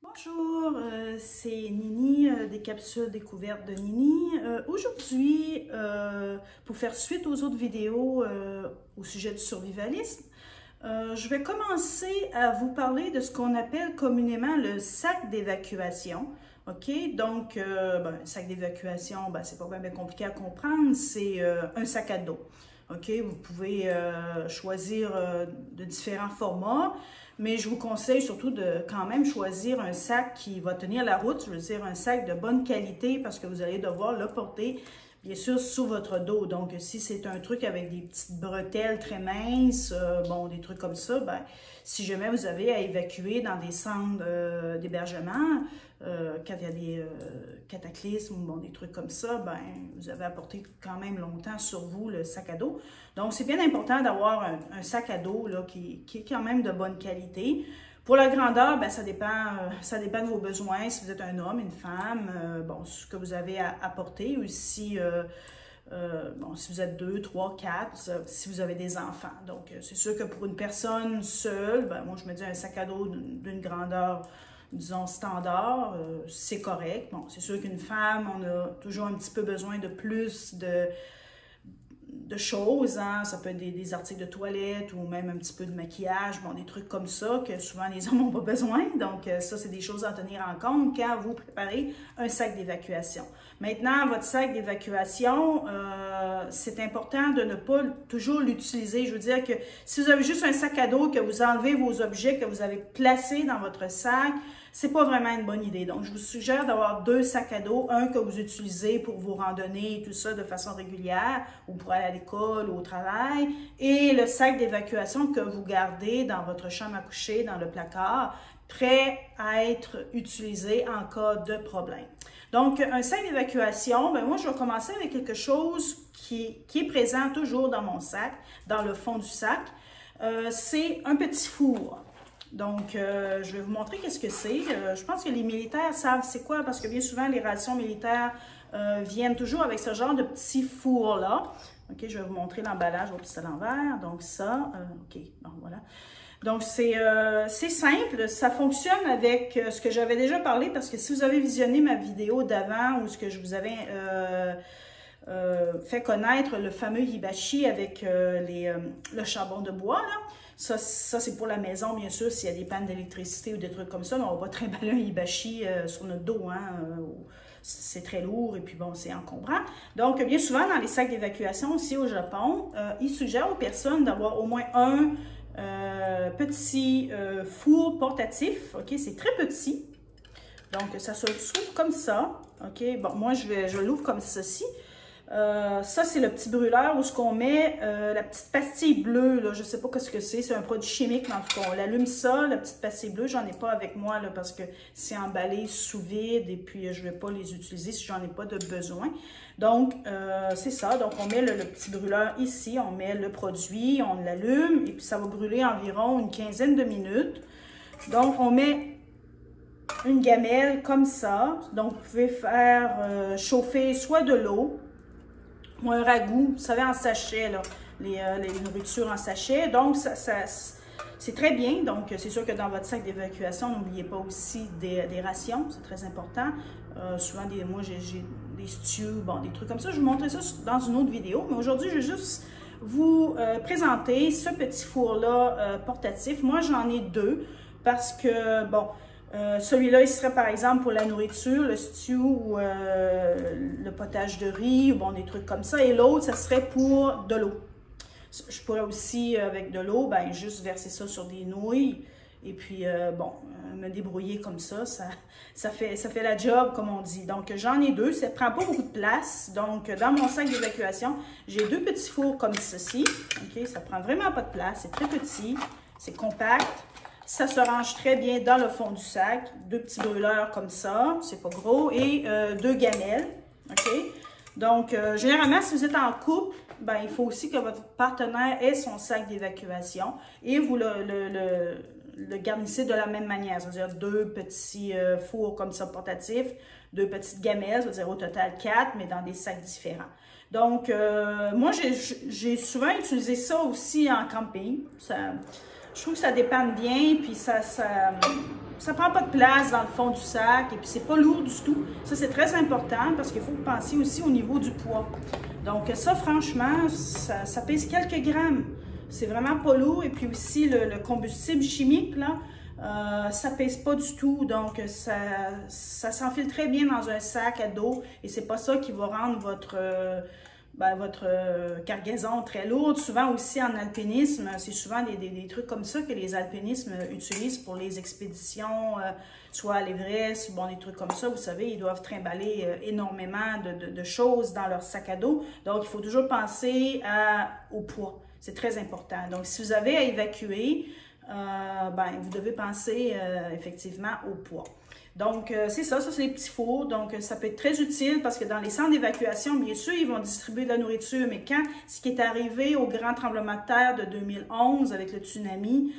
Bonjour, c'est Nini des capsules découvertes de Nini. Aujourd'hui, pour faire suite aux autres vidéos au sujet du survivalisme, je vais commencer à vous parler de ce qu'on appelle communément le sac d'évacuation. OK? Donc, un sac d'évacuation, c'est pas bien compliqué à comprendre, c'est un sac à dos. OK? Vous pouvez choisir de différents formats. Mais je vous conseille surtout de quand même choisir un sac qui va tenir la route, je veux dire un sac de bonne qualité parce que vous allez devoir le porter, bien sûr, sous votre dos. Donc, si c'est un truc avec des petites bretelles très minces, des trucs comme ça, si jamais vous avez à évacuer dans des centres d'hébergement, quand il y a des cataclysmes ou des trucs comme ça, vous avez à porter quand même longtemps sur vous le sac à dos. Donc, c'est bien important d'avoir un sac à dos là, qui est quand même de bonne qualité. Pour la grandeur, ça dépend de vos besoins, si vous êtes un homme, une femme, ce que vous avez à porter, ou si vous êtes 2, 3, 4, si vous avez des enfants. Donc, c'est sûr que pour une personne seule, moi, je me dis un sac à dos d'une grandeur, disons, standard, c'est correct. Bon, c'est sûr qu'une femme, on a toujours un petit peu besoin de plus de choses, hein? Ça peut être des articles de toilette ou même un petit peu de maquillage, des trucs comme ça que souvent les hommes n'ont pas besoin. Donc ça, c'est des choses à tenir en compte quand vous préparez un sac d'évacuation. Maintenant, votre sac d'évacuation, c'est important de ne pas toujours l'utiliser. Je veux dire que si vous avez juste un sac à dos, que vous enlevez vos objets que vous avez placés dans votre sac, c'est pas vraiment une bonne idée. Donc, je vous suggère d'avoir 2 sacs à dos, un que vous utilisez pour vos randonnées et tout ça de façon régulière, ou pour aller à l'école ou au travail, et le sac d'évacuation que vous gardez dans votre chambre à coucher, dans le placard, prêt à être utilisé en cas de problème. Donc, un sac d'évacuation, moi, je vais commencer avec quelque chose qui est présent toujours dans mon sac, dans le fond du sac. C'est un petit four. Donc, je vais vous montrer qu'est-ce que c'est. Je pense que les militaires savent c'est quoi, parce que bien souvent, les rations militaires viennent toujours avec ce genre de petit four-là. OK, je vais vous montrer l'emballage. C'est à l'envers. Donc, ça, OK, bon, voilà. Donc, c'est simple. Ça fonctionne avec ce que j'avais déjà parlé, parce que si vous avez visionné ma vidéo d'avant, ou ce que je vous avais fait connaître, le fameux hibachi avec le charbon de bois, là. Ça c'est pour la maison, bien sûr, s'il y a des pannes d'électricité ou des trucs comme ça, mais on va trimballer un hibachi sur notre dos, hein, c'est très lourd et puis bon, c'est encombrant. Donc, bien souvent, dans les sacs d'évacuation aussi au Japon, ils suggèrent aux personnes d'avoir au moins un petit four portatif, OK, c'est très petit. Donc, ça s'ouvre comme ça, OK, bon, moi, je l'ouvre comme ceci. Ça, c'est le petit brûleur où ce qu'on met la petite pastille bleue, là, je ne sais pas ce que c'est un produit chimique, mais en tout cas, on allume ça, la petite pastille bleue, j'en ai pas avec moi là, parce que c'est emballé sous vide et puis je ne vais pas les utiliser si j'en ai pas de besoin. Donc, c'est ça, donc on met le petit brûleur ici, on met le produit, on l'allume et puis ça va brûler environ une quinzaine de minutes. Donc, on met une gamelle comme ça, donc vous pouvez faire chauffer soit de l'eau, ou un ragoût, vous savez, en sachet, là, les nourritures en sachet. Donc, c'est très bien. Donc, c'est sûr que dans votre sac d'évacuation, n'oubliez pas aussi des rations, c'est très important. Souvent, moi, j'ai des stews, des trucs comme ça. Je vous montrerai ça dans une autre vidéo. Mais aujourd'hui, je vais juste vous présenter ce petit four-là portatif. Moi, j'en ai 2 parce que, celui-là, il serait par exemple pour la nourriture, le stew ou le potage de riz ou des trucs comme ça. Et l'autre, ça serait pour de l'eau. Je pourrais aussi, avec de l'eau, juste verser ça sur des nouilles et puis, me débrouiller comme ça. Ça fait la job, comme on dit. Donc, j'en ai 2. Ça ne prend pas beaucoup de place. Donc, dans mon sac d'évacuation, j'ai 2 petits fours comme ceci. OK? Ça ne prend vraiment pas de place. C'est très petit. C'est compact. Ça se range très bien dans le fond du sac. 2 petits brûleurs comme ça, c'est pas gros. Et 2 gamelles, OK? Donc, généralement, si vous êtes en couple, il faut aussi que votre partenaire ait son sac d'évacuation. Et vous le garnissez de la même manière. C'est-à-dire 2 petits fours comme ça portatifs, 2 petites gamelles, c'est-à-dire au total 4, mais dans des sacs différents. Donc, moi, j'ai souvent utilisé ça aussi en camping. Je trouve que ça dépanne bien, puis ça prend pas de place dans le fond du sac, et puis c'est pas lourd du tout. Ça, c'est très important, parce qu'il faut penser aussi au niveau du poids. Donc ça, franchement, ça pèse quelques grammes. C'est vraiment pas lourd, et puis aussi le combustible chimique, là, ça pèse pas du tout, donc ça s'enfile très bien dans un sac à dos, et c'est pas ça qui va rendre votre cargaison très lourde. Souvent aussi en alpinisme, c'est souvent des trucs comme ça que les alpinistes utilisent pour les expéditions, soit à l'Everest, bon, des trucs comme ça, vous savez, ils doivent trimballer énormément de choses dans leur sac à dos, donc il faut toujours penser au poids, c'est très important. Donc si vous avez à évacuer, vous devez penser effectivement au poids. Donc, c'est ça c'est les petits fours. Donc, ça peut être très utile parce que dans les centres d'évacuation, bien sûr, ils vont distribuer de la nourriture. Mais quand ce qui est arrivé au grand tremblement de terre de 2011 avec le tsunami,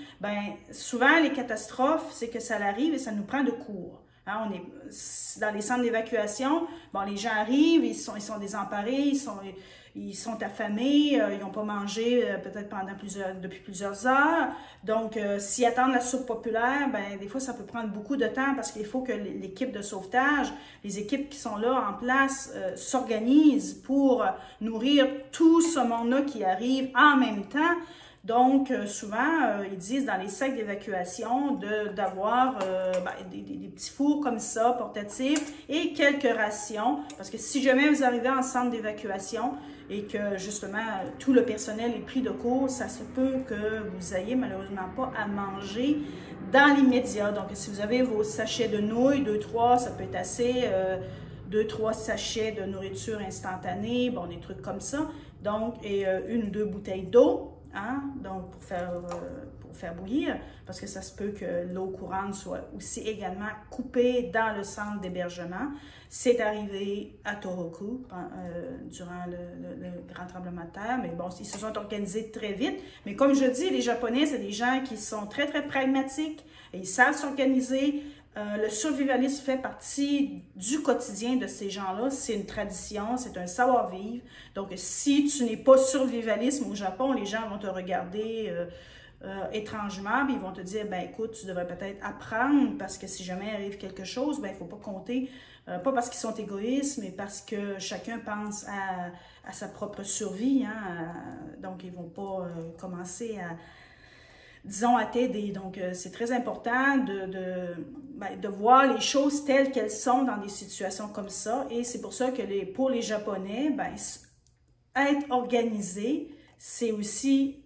souvent, les catastrophes, c'est que ça arrive et ça nous prend de court. Hein, on est dans les centres d'évacuation, bon, les gens arrivent, ils sont désemparés, ils sont affamés, ils n'ont pas mangé peut-être depuis plusieurs heures. Donc, s'ils attendent la soupe populaire, des fois, ça peut prendre beaucoup de temps parce qu'il faut que l'équipe de sauvetage, les équipes qui sont là en place, s'organisent pour nourrir tout ce monde-là qui arrive en même temps. Donc, souvent, ils disent dans les sacs d'évacuation d'avoir des petits fours comme ça, portatifs, et quelques rations. Parce que si jamais vous arrivez en centre d'évacuation et que, justement, tout le personnel est pris de court, ça se peut que vous ayez malheureusement pas à manger dans l'immédiat. Donc, si vous avez vos sachets de nouilles, 2-3, ça peut être assez, 2-3 sachets de nourriture instantanée, bon, des trucs comme ça. Donc, et 1 ou 2 bouteilles d'eau. Hein? Donc, pour faire bouillir, parce que ça se peut que l'eau courante soit aussi également coupée dans le centre d'hébergement. C'est arrivé à Tohoku durant le grand tremblement de terre, mais bon, ils se sont organisés très vite. Mais comme je dis, les Japonais, c'est des gens qui sont très, très pragmatiques, et ils savent s'organiser. Le survivalisme fait partie du quotidien de ces gens-là. C'est une tradition, c'est un savoir-vivre. Donc, si tu n'es pas survivaliste au Japon, les gens vont te regarder étrangement, puis ils vont te dire, écoute, tu devrais peut-être apprendre, parce que si jamais il arrive quelque chose, il ne faut pas compter, pas parce qu'ils sont égoïstes, mais parce que chacun pense à sa propre survie. Hein, donc, ils ne vont pas commencer disons, à t'aider. Donc, c'est très important de voir les choses telles qu'elles sont dans des situations comme ça. Et c'est pour ça que pour les Japonais, être organisé, c'est aussi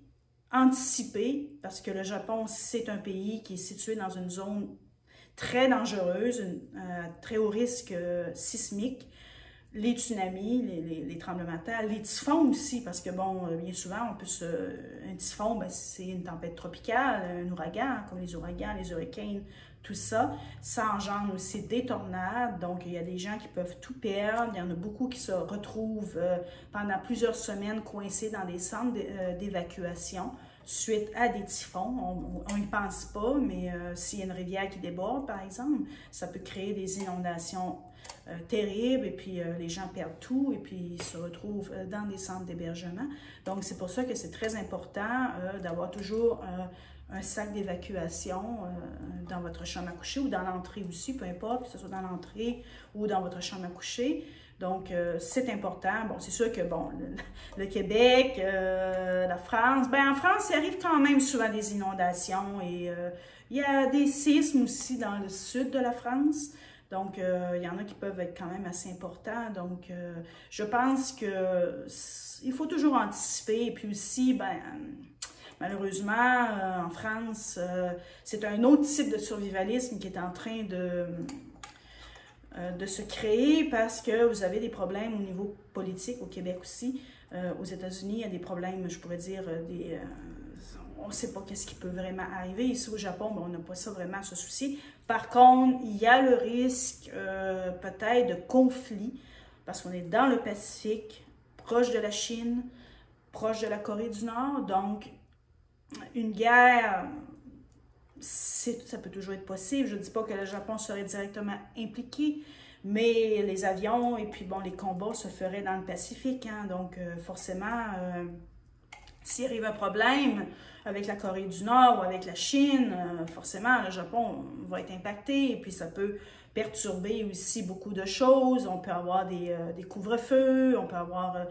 anticiper, parce que le Japon, c'est un pays qui est situé dans une zone très dangereuse, très haut risque sismique. Les tsunamis, les tremblements de terre, les typhons aussi, parce que, bon, bien souvent, un typhon, c'est une tempête tropicale, un ouragan, comme les ouragans, les hurricanes, tout ça, ça engendre aussi des tornades, donc il y a des gens qui peuvent tout perdre, il y en a beaucoup qui se retrouvent pendant plusieurs semaines coincés dans des centres d'évacuation suite à des typhons. On n'y pense pas, mais s'il y a une rivière qui déborde, par exemple, ça peut créer des inondations terribles, et puis les gens perdent tout, et puis ils se retrouvent dans des centres d'hébergement. Donc, c'est pour ça que c'est très important d'avoir toujours un sac d'évacuation dans votre chambre à coucher, ou dans l'entrée aussi, peu importe, que ce soit dans l'entrée ou dans votre chambre à coucher. Donc, c'est important. Bon, c'est sûr que, bon, le Québec, la France, en France, il arrive quand même souvent des inondations, et il y a des séismes aussi dans le sud de la France. Donc, il y en a qui peuvent être quand même assez importants. Donc, je pense qu'il faut toujours anticiper. Et puis aussi, malheureusement, en France, c'est un autre type de survivalisme qui est en train de se créer, parce que vous avez des problèmes au niveau politique, au Québec aussi. Aux États-Unis, il y a des problèmes, je pourrais dire, on ne sait pas qu'est-ce qui peut vraiment arriver. Ici au Japon, on n'a pas ça vraiment à se soucier. Par contre, il y a le risque peut-être de conflit, parce qu'on est dans le Pacifique, proche de la Chine, proche de la Corée du Nord. Donc, une guerre, ça peut toujours être possible. Je ne dis pas que le Japon serait directement impliqué, mais les avions et puis, bon, les combats se feraient dans le Pacifique. Hein, donc, forcément, S'il arrive un problème avec la Corée du Nord ou avec la Chine, forcément, le Japon va être impacté et puis ça peut perturber aussi beaucoup de choses. On peut avoir des couvre-feux, on peut avoir,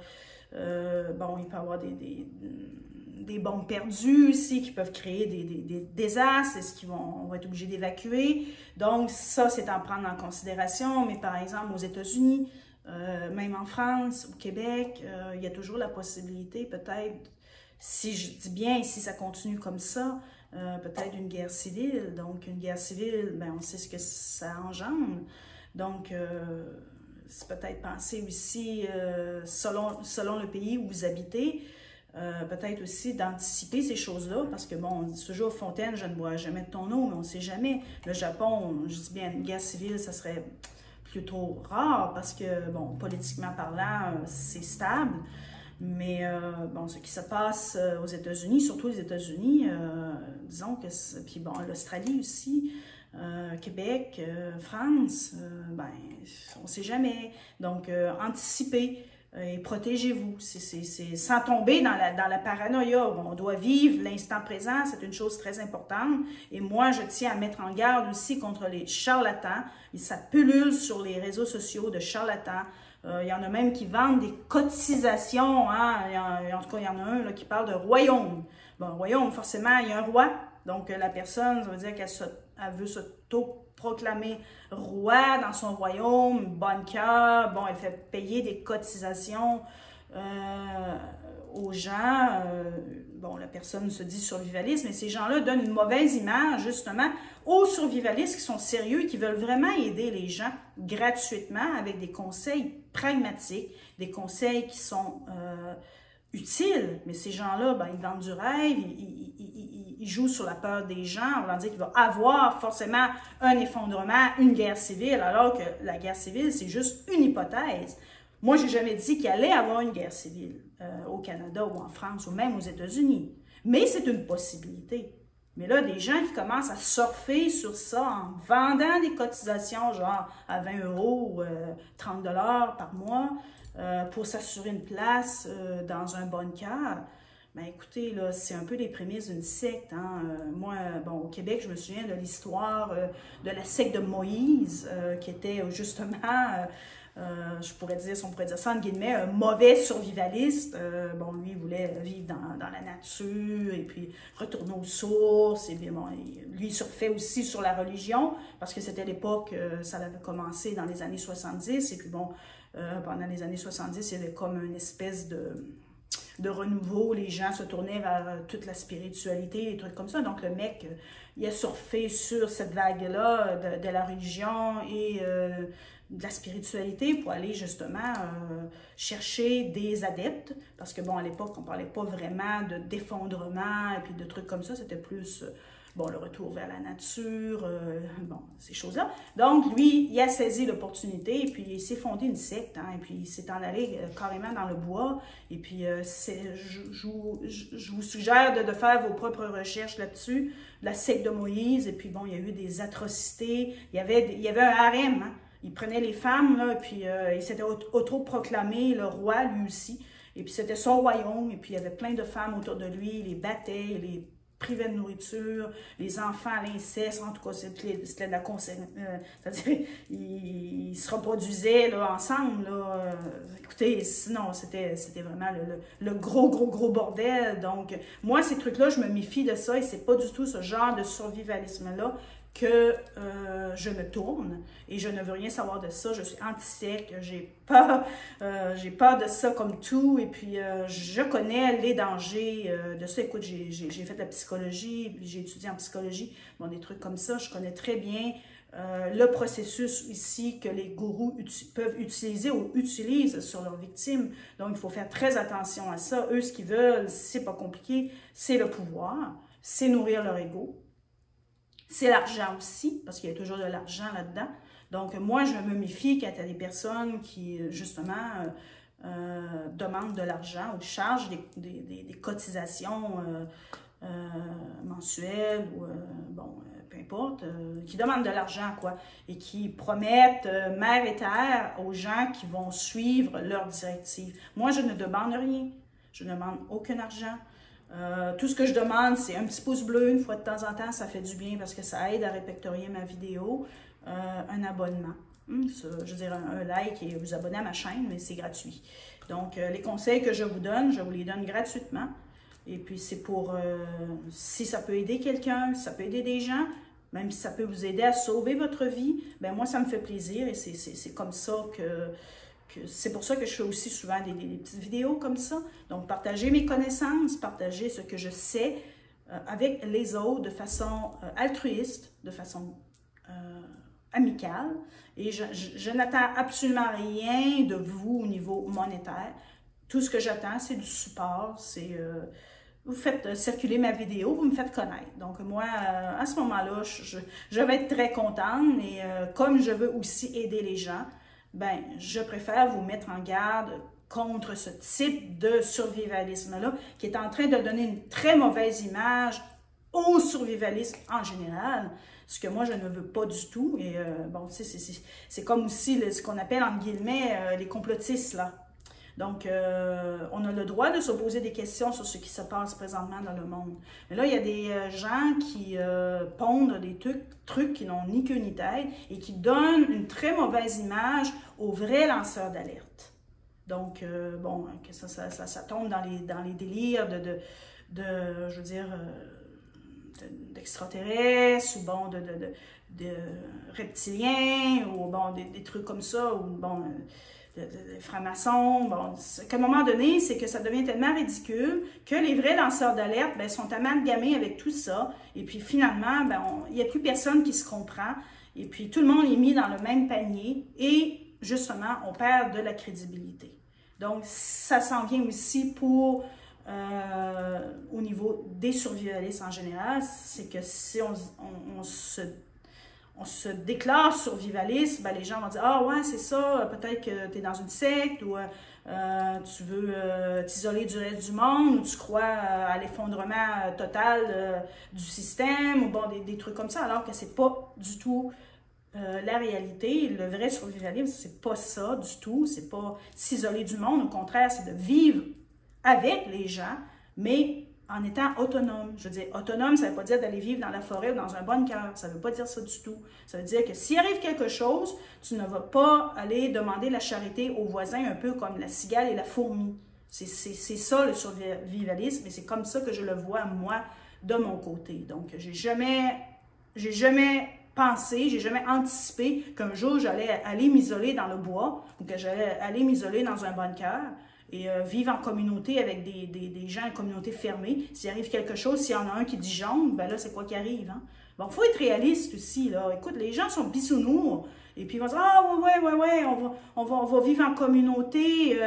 bon, il peut y avoir des bombes perdues aussi qui peuvent créer des désastres, on va être obligé d'évacuer. Donc ça, c'est à prendre en considération. Mais par exemple, aux États-Unis, même en France, au Québec, il y a toujours la possibilité peut-être, si je dis bien, si ça continue comme ça, peut-être une guerre civile. Donc, une guerre civile, ben, on sait ce que ça engendre. Donc, c'est peut-être penser aussi, selon le pays où vous habitez, peut-être aussi d'anticiper ces choses-là, parce que, bon, on dit toujours, Fontaine, je ne bois jamais de ton eau, mais on ne sait jamais. Le Japon, je dis bien, une guerre civile, ça serait plutôt rare, parce que, bon, politiquement parlant, c'est stable. Mais bon, ce qui se passe aux États-Unis, surtout les États-Unis, disons que, puis bon, l'Australie aussi, Québec, France, ben, on ne sait jamais. Donc, anticipez et protégez-vous. Sans tomber dans la paranoïa. On doit vivre l'instant présent, c'est une chose très importante. Et moi, je tiens à mettre en garde aussi contre les charlatans. Et ça pullule sur les réseaux sociaux de charlatans. Il y en a même qui vendent des cotisations, hein? En tout cas, il y en a un là, qui parle de royaume. Bon, royaume, forcément, il y a un roi. Donc, la personne, ça veut dire qu'elle veut s'auto-proclamer roi dans son royaume, bonne cœur. Bon, elle fait payer des cotisations aux gens. Bon, la personne se dit survivaliste, mais ces gens-là donnent une mauvaise image, justement, aux survivalistes qui sont sérieux et qui veulent vraiment aider les gens gratuitement avec des conseils pragmatiques, des conseils qui sont utiles. Mais ces gens-là, ben, ils vendent du rêve, ils jouent sur la peur des gens. On leur dit qu'il va avoir forcément un effondrement, une guerre civile, alors que la guerre civile, c'est juste une hypothèse. Moi, je n'ai jamais dit qu'il allait avoir une guerre civile au Canada ou en France ou même aux États-Unis. Mais c'est une possibilité. Mais là, des gens qui commencent à surfer sur ça en vendant des cotisations genre à 20 € ou 30 $ par mois pour s'assurer une place dans un bunker, ben écoutez, là, c'est un peu les prémices d'une secte. Hein. Moi, bon, au Québec, je me souviens de l'histoire de la secte de Moïse, qui était justement... je pourrais dire, si on pourrait dire ça, entre guillemets, un mauvais survivaliste. Bon, lui, il voulait vivre dans la nature et puis retourner aux sources. Et bien, bon, lui, il surfait aussi sur la religion parce que c'était l'époque, ça avait commencé dans les années 70. Et puis bon, pendant les années 70, il y avait comme une espèce de renouveau. Les gens se tournaient vers toute la spiritualité, des trucs comme ça. Donc, le mec, il a surfé sur cette vague-là de la religion et... de la spiritualité pour aller justement chercher des adeptes. Parce que, bon, à l'époque, on ne parlait pas vraiment d'effondrement et puis de trucs comme ça. C'était plus, bon, le retour vers la nature, bon, ces choses-là. Donc, lui, il a saisi l'opportunité et puis il s'est fondé une secte. Hein, et puis, il s'est en allé carrément dans le bois. Et puis, je vous suggère de faire vos propres recherches là-dessus. La secte de Moïse. Et puis, bon, il y a eu des atrocités. Il y avait un harem, hein. Il prenait les femmes, là, et puis il s'était autoproclamé le roi, lui aussi. Et puis c'était son royaume, et puis il y avait plein de femmes autour de lui, il les battait, il les privait de nourriture, les enfants à l'inceste, en tout cas, c'était de la conséquence. C'est-à-dire, ils se reproduisaient là, ensemble. Là. Écoutez, sinon, c'était vraiment le gros bordel. Donc, moi, ces trucs-là, je me méfie de ça, et c'est pas du tout ce genre de survivalisme-là que je me tourne et je ne veux rien savoir de ça. Je suis anti-sec, j'ai peur de ça comme tout et puis je connais les dangers de ça. Écoute, j'ai fait de la psychologie, j'ai étudié en psychologie, bon, des trucs comme ça. Je connais très bien le processus ici que les gourous peuvent utiliser ou utilisent sur leurs victimes. Donc, il faut faire très attention à ça. Eux, ce qu'ils veulent, c'est pas compliqué, c'est le pouvoir, c'est nourrir leur ego. C'est l'argent aussi, parce qu'il y a toujours de l'argent là-dedans. Donc, moi, je me méfie quand il y a des personnes qui, justement, demandent de l'argent ou chargent des cotisations mensuelles ou, bon, peu importe, qui demandent de l'argent, quoi, et qui promettent mer et terre aux gens qui vont suivre leurs directives. Moi, je ne demande rien. Je ne demande aucun argent. Tout ce que je demande, c'est un petit pouce bleu une fois de temps en temps, ça fait du bien parce que ça aide à répertorier ma vidéo. Un abonnement, je veux dire un like et vous abonner à ma chaîne, mais c'est gratuit. Donc, les conseils que je vous les donne gratuitement. Et puis, c'est pour, si ça peut aider quelqu'un, si ça peut aider des gens, même si ça peut vous aider à sauver votre vie, ben moi, ça me fait plaisir et c'est comme ça c'est pour ça que je fais aussi souvent des petites vidéos comme ça. Donc, partager mes connaissances, partager ce que je sais avec les autres de façon altruiste, de façon amicale. Et je n'attends absolument rien de vous au niveau monétaire. Tout ce que j'attends, c'est du support, c'est... vous faites circuler ma vidéo, vous me faites connaître. Donc moi, à ce moment-là, je vais être très contente, mais comme je veux aussi aider les gens, ben, je préfère vous mettre en garde contre ce type de survivalisme-là, qui est en train de donner une très mauvaise image au survivalisme en général, ce que moi, je ne veux pas du tout. Et bon, c'est comme aussi ce qu'on appelle, entre guillemets, les complotistes, là. Donc, on a le droit de se poser des questions sur ce qui se passe présentement dans le monde. Mais là, il y a des gens qui pondent des trucs qui n'ont ni queue ni tête et qui donnent une très mauvaise image aux vrais lanceurs d'alerte. Donc, bon, ça tombe dans les délires je veux dire, d'extraterrestres ou bon, de reptiliens ou bon, des trucs comme ça ou bon... des francs-maçons, bon, qu'à un moment donné, c'est que ça devient tellement ridicule que les vrais lanceurs d'alerte ben, sont amalgamés avec tout ça, et puis finalement, ben, il n'y a plus personne qui se comprend, et puis tout le monde est mis dans le même panier, et justement, on perd de la crédibilité. Donc, ça s'en vient aussi pour, au niveau des survivalistes en général, c'est que si on se déclare survivaliste, ben les gens vont dire « Ah ouais, c'est ça, peut-être que tu es dans une secte ou tu veux t'isoler du reste du monde ou tu crois à l'effondrement total du système ou bon, des trucs comme ça, alors que c'est pas du tout la réalité. Le vrai survivalisme, c'est pas ça du tout, c'est pas s'isoler du monde, au contraire, c'est de vivre avec les gens, mais en étant autonome. Je veux dire, autonome, ça ne veut pas dire d'aller vivre dans la forêt ou dans un bunker. Ça ne veut pas dire ça du tout. Ça veut dire que s'il arrive quelque chose, tu ne vas pas aller demander la charité aux voisins, un peu comme la cigale et la fourmi. C'est ça le survivalisme et c'est comme ça que je le vois, moi, de mon côté. Donc, j'ai jamais pensé, j'ai jamais anticipé qu'un jour, j'allais aller m'isoler dans le bois ou que j'allais aller m'isoler dans un bunker. Et vivre en communauté avec des gens en communauté fermée. S'il arrive quelque chose, s'il y en a un qui dit jaune, ben là, c'est quoi qui arrive, hein? Bon, il faut être réaliste aussi, là. Écoute, les gens sont bisounours. Et puis, ils vont dire, ah, ouais, on va vivre en communauté,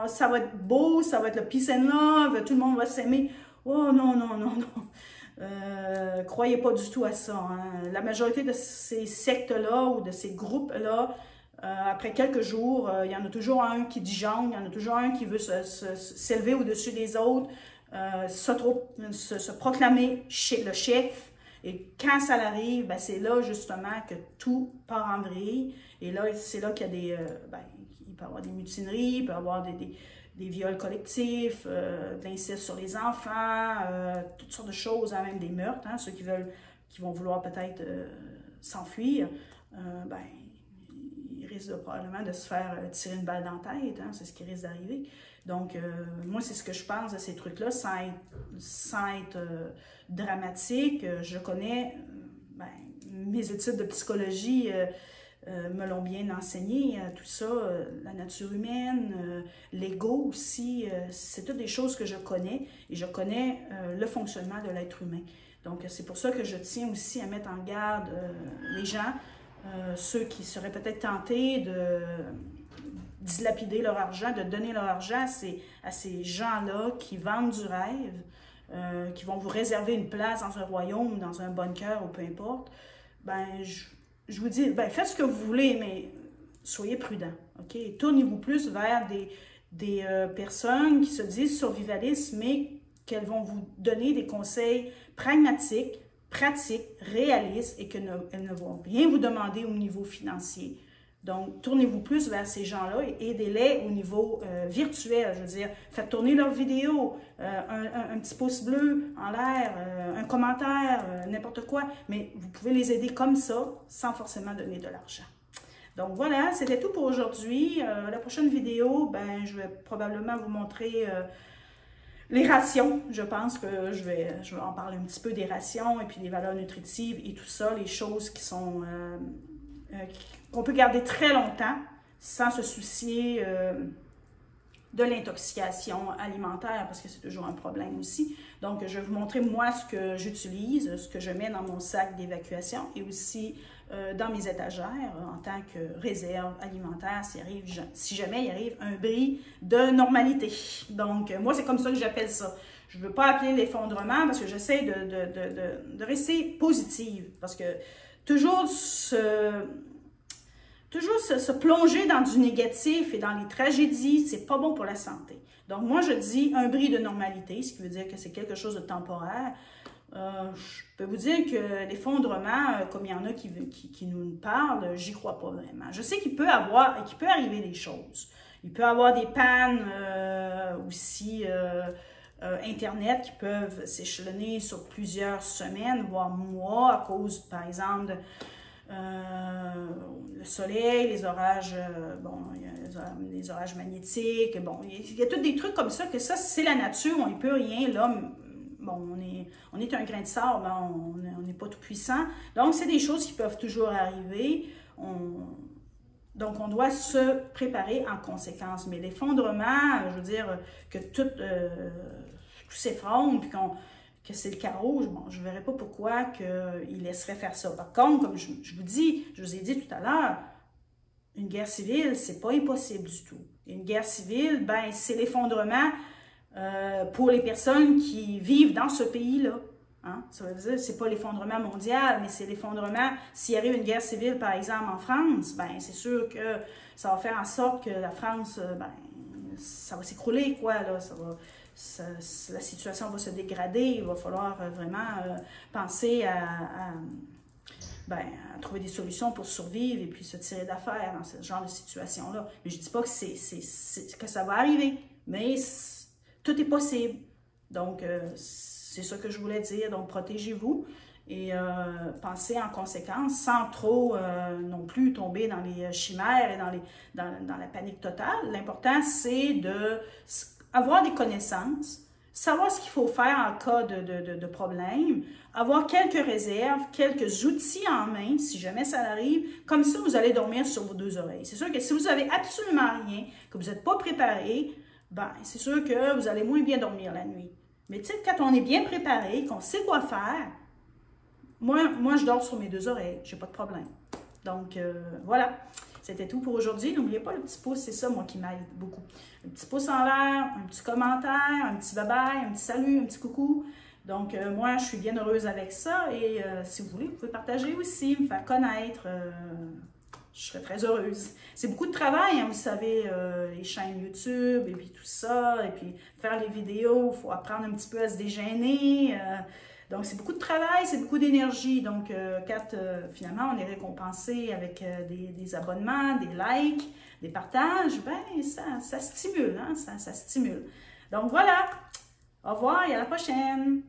ça va être beau, ça va être le peace and love, tout le monde va s'aimer. Oh, non. Croyez pas du tout à ça, hein. La majorité de ces sectes-là ou de ces groupes-là, après quelques jours, il y en a toujours un qui dit jaune, il y en a toujours un qui veut s'élever au-dessus des autres, se proclamer le chef. Et quand ça arrive, ben, c'est là justement que tout part en vrille. Et là, c'est là qu'il y a il peut y avoir des mutineries, il peut y avoir des viols collectifs, de l'inceste sur les enfants, toutes sortes de choses, hein, même des meurtres, hein, ceux qui vont vouloir peut-être s'enfuir, ben, il risque probablement de se faire tirer une balle dans la tête, hein, c'est ce qui risque d'arriver. Donc, moi, c'est ce que je pense de ces trucs-là, sans être dramatique. Je connais, mes études de psychologie me l'ont bien enseigné, tout ça, la nature humaine, l'ego aussi, c'est toutes des choses que je connais, et je connais le fonctionnement de l'être humain. Donc, c'est pour ça que je tiens aussi à mettre en garde les gens, ceux qui seraient peut-être tentés de dilapider leur argent, de donner leur argent à ces gens-là qui vendent du rêve, qui vont vous réserver une place dans un royaume, dans un bunker ou peu importe. Ben, je vous dis, ben, faites ce que vous voulez, mais soyez prudents, OK? Tournez-vous plus vers des personnes qui se disent survivalistes, mais qu'elles vont vous donner des conseils pragmatiques, pratiques, réalistes et qu'elles ne vont rien vous demander au niveau financier. Donc, tournez-vous plus vers ces gens-là et aidez-les au niveau virtuel. Je veux dire, faites tourner leurs vidéos, un petit pouce bleu en l'air, un commentaire, n'importe quoi. Mais vous pouvez les aider comme ça, sans forcément donner de l'argent. Donc voilà, c'était tout pour aujourd'hui. La prochaine vidéo, ben, je vais probablement vous montrer les rations. Je pense que je vais en parler un petit peu des rations et puis des valeurs nutritives et tout ça, les choses qui sont... qu'on peut garder très longtemps sans se soucier de l'intoxication alimentaire, parce que c'est toujours un problème aussi. Donc, je vais vous montrer, moi, ce que j'utilise, ce que je mets dans mon sac d'évacuation et aussi dans mes étagères en tant que réserve alimentaire si jamais il arrive un bris de normalité. Donc, moi, c'est comme ça que j'appelle ça. Je ne veux pas appeler l'effondrement parce que j'essaie de rester positive, parce que toujours se plonger dans du négatif et dans les tragédies, c'est pas bon pour la santé. Donc, moi, je dis un bris de normalité, ce qui veut dire que c'est quelque chose de temporaire. Je peux vous dire que l'effondrement, comme il y en a qui nous parlent, j'y crois pas vraiment. Je sais qu'il peut arriver des choses. Il peut y avoir des pannes aussi Internet qui peuvent s'échelonner sur plusieurs semaines, voire mois, à cause, par exemple, de le soleil, les orages, bon, il y a les orages magnétiques, bon, il y a tous des trucs comme ça, que ça, c'est la nature, on n'y peut rien, l'homme, bon, on est un grain de sable, hein, on n'est pas tout puissant, donc c'est des choses qui peuvent toujours arriver, donc on doit se préparer en conséquence, mais l'effondrement, je veux dire, que tout s'effondre, puis que c'est le chaos, bon, je ne verrais pas pourquoi il laisserait faire ça. Par contre, comme je vous ai dit tout à l'heure, une guerre civile, c'est pas impossible du tout. Une guerre civile, ben, c'est l'effondrement pour les personnes qui vivent dans ce pays-là. Hein? Ça veut dire que ce n'est pas l'effondrement mondial, mais c'est l'effondrement, s'il arrive une guerre civile, par exemple, en France, ben, c'est sûr que ça va faire en sorte que la France, ben, ça va s'écrouler, quoi, là, la situation va se dégrader, il va falloir vraiment penser à trouver des solutions pour survivre et puis se tirer d'affaire dans ce genre de situation-là. Mais je ne dis pas que, que ça va arriver, mais tout est possible. Donc, c'est ça que je voulais dire. Donc, protégez-vous et pensez en conséquence sans trop non plus tomber dans les chimères et dans la panique totale. L'important, c'est avoir des connaissances, savoir ce qu'il faut faire en cas de problème, avoir quelques réserves, quelques outils en main, si jamais ça arrive. Comme ça, vous allez dormir sur vos deux oreilles. C'est sûr que si vous n'avez absolument rien, que vous n'êtes pas préparé, ben, c'est sûr que vous allez moins bien dormir la nuit. Mais tu sais, quand on est bien préparé, qu'on sait quoi faire, moi je dors sur mes deux oreilles, j'ai pas de problème. Donc, voilà. C'était tout pour aujourd'hui. N'oubliez pas le petit pouce, c'est ça, moi, qui m'aide beaucoup. Un petit pouce en l'air, un petit commentaire, un petit bye-bye, un petit salut, un petit coucou. Donc, moi, je suis bien heureuse avec ça. Et si vous voulez, vous pouvez partager aussi, me faire connaître. Je serais très heureuse. C'est beaucoup de travail, hein, vous savez, les chaînes YouTube et puis tout ça. Et puis, faire les vidéos, il faut apprendre un petit peu à se dégêner. Donc, c'est beaucoup de travail, c'est beaucoup d'énergie. Donc, quand finalement, on est récompensé avec des abonnements, des likes, des partages, ben, ça stimule, hein, ça stimule. Donc, voilà. Au revoir et à la prochaine.